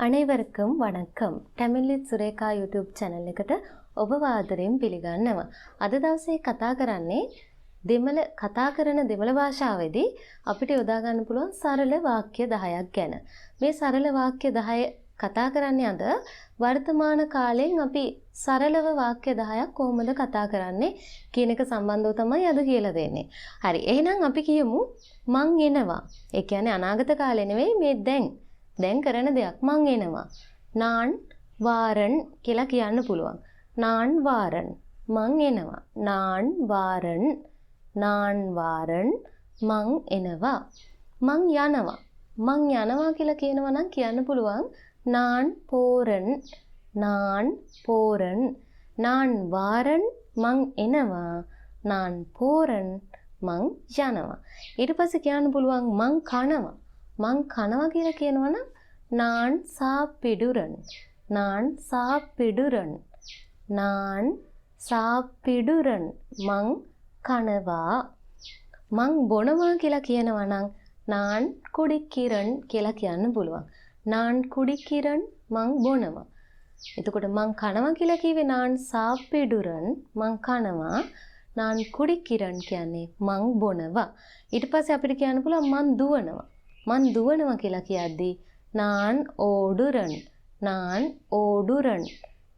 අනේවරකම් වණක්කම් ටැමිල්ලිත් Sureka YouTube channel එකට ඔබ ආදරයෙන් පිළිගන්නවා. අද දවසේ කතා කරන්නේ කතා කරන දෙමළ භාෂාවේදී අපිට යොදා ගන්න පුළුවන් සරල වාක්‍ය 10ක් ගැන. මේ සරල වාක්‍ය 10 කතා කරන්නේ අද වර්තමාන කාලෙන් අපි සරලව වාක්‍ය 10ක් කොහොමද කතා කරන්නේ කියන එක සම්බන්ධව තමයි අද කියලා දෙන්නේ. හරි. එහෙනම් අපි කියමු මං එනවා. ඒ කියන්නේ අනාගත කාලේ නෙවෙයි මේ දැන් කරන දෙයක් මං එනවා. නාන් වාරන් කියලා කියන්න පුළුවන්. නාන් වාරන් මං එනවා. නාන් වාරන් මං එනවා. මං යනවා. මං යනවා කියලා කියනවා නම් කියන්න පුළුවන් නාන් පෝරන් නාන් වාරන් මං එනවා. නාන් පෝරන් මං යනවා. ඊට පස්සේ කියන්න පුළුවන් මං කනවා. මං කනවා කියලා කියනවනම් නාන් සාප්පිඩුරන් මං කනවා. මං බොනවා කියලා කියනවනම් නාන් කුඩිකිරන් කියලා කියන්න පුළුවන්. නාන් කුඩිකිරන් මං බොනවා. එතකොට මං කනවා කියලා කිව්වේ නාන් සාප්පිඩුරන් මං කනවා. නාන් කුඩිකිරන් කියන්නේ මං බොනවා. ඊට පස්සේ අපිට කියන්න පුළුවන් මං දුවනවා. මං දුවනවා කියලා කියද්දී නාන් ඕඩුරන්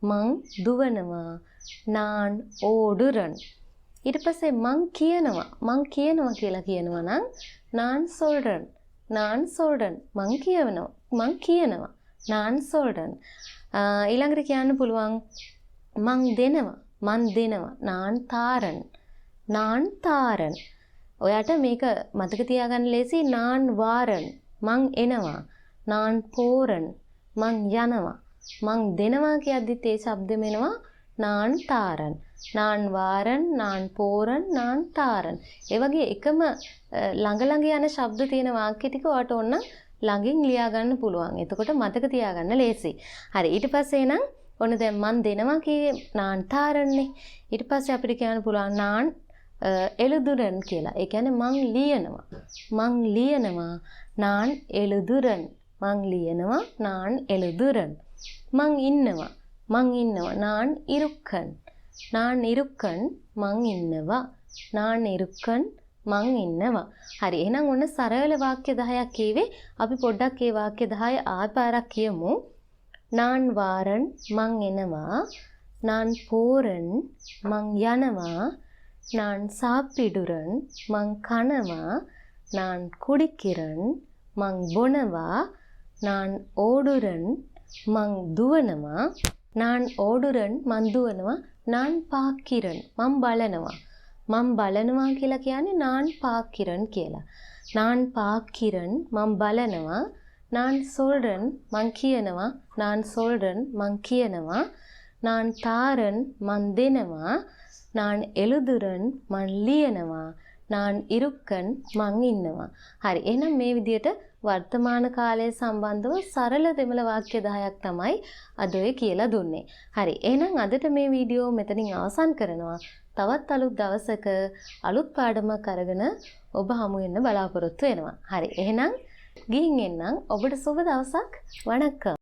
මං දුවනවා. නාන් ඕඩුරන්. ඊට පස්සේ මං කියනවා කියලා කියනවා නම් නාන් සොල්රන් මං කියනවා. නාන් සොල්රන්. ඊළඟට කියන්න පුළුවන් මං දෙනවා. නාන් තාරන්. ඔයාට මේක මතක තියාගන්න ලේසි. නාන් වාරන් මං එනවා. නාන් පෝරන් මං යනවා. මං දෙනවා කියද්දිත් ඒ શબ્දෙම එනවා නාන් තාරන්. නාන් වාරන් නාන් පෝරන් නාන් තාරන්. ඒ වගේ එකම ළඟ යන શબ્ද තියෙන වාක්‍ය ටික ඔයාට ඕන ළඟින් ලියා ගන්න පුළුවන්. එතකොට මතක තියාගන්න ලේසි. හරි. ඊට පස්සේ නම් ඔන්න දැන් මං දෙනවා කියේ නාන් තාරන්නේ. ඊට පස්සේ අපිට කියන්න පුළුවන් නාන් එළුදුරන් කියලා. ඒ කියන්නේ මං ලියනවා. නාන් එළුදුරන්. මං එළුදුරන්. මං ඉන්නවා. නාන් ඉරුක්කන්. මං ඉන්නවා. හරි. එහෙනම් ඔන්න සරල වාක්‍ය 10ක් කියවේ. අපි පොඩ්ඩක් මේ වාක්‍ය 10 ආපාරක් කියමු. නාන් වාරන් මං එනවා. නාන් පෝරන් මං යනවා. නාන් සාප්පිඩුරන් මං කනවා. නාන් කුඩිකිරන් මං බොනවා. නාන් ඕඩුරන් මං දුවනවා. නාන් පාක්කිරන් මං බලනවා. මං බලනවා කියලා කියන්නේ නාන් පාක්කිරන් කියලා. නාන් පාක්කිරන් මං බලනවා. නාන් සොල්රන් මං කියනවා. නාන් තාරන් මං දෙනවා. නාන් එළුදුරන් මං ලියනවා. නාන් ඉරුක්කන් මං ඉන්නවා. හරි. එහෙනම් මේ විදිහට වර්තමාන කාලය සම්බන්ධව සරල දෙමළ වාක්‍ය 10ක් තමයි අද ඔය කියලා දුන්නේ. හරි. එහෙනම් අදට මේ වීඩියෝ මෙතනින් අවසන් කරනවා. තවත් අලුත් දවසක අලුත් පාඩමක් අරගෙන ඔබ හමු වෙන්න බලාපොරොත්තු වෙනවා. හරි. එහෙනම් ගිහින් එන්නම්. ඔබට සුබ දවසක්. වණක්කම්.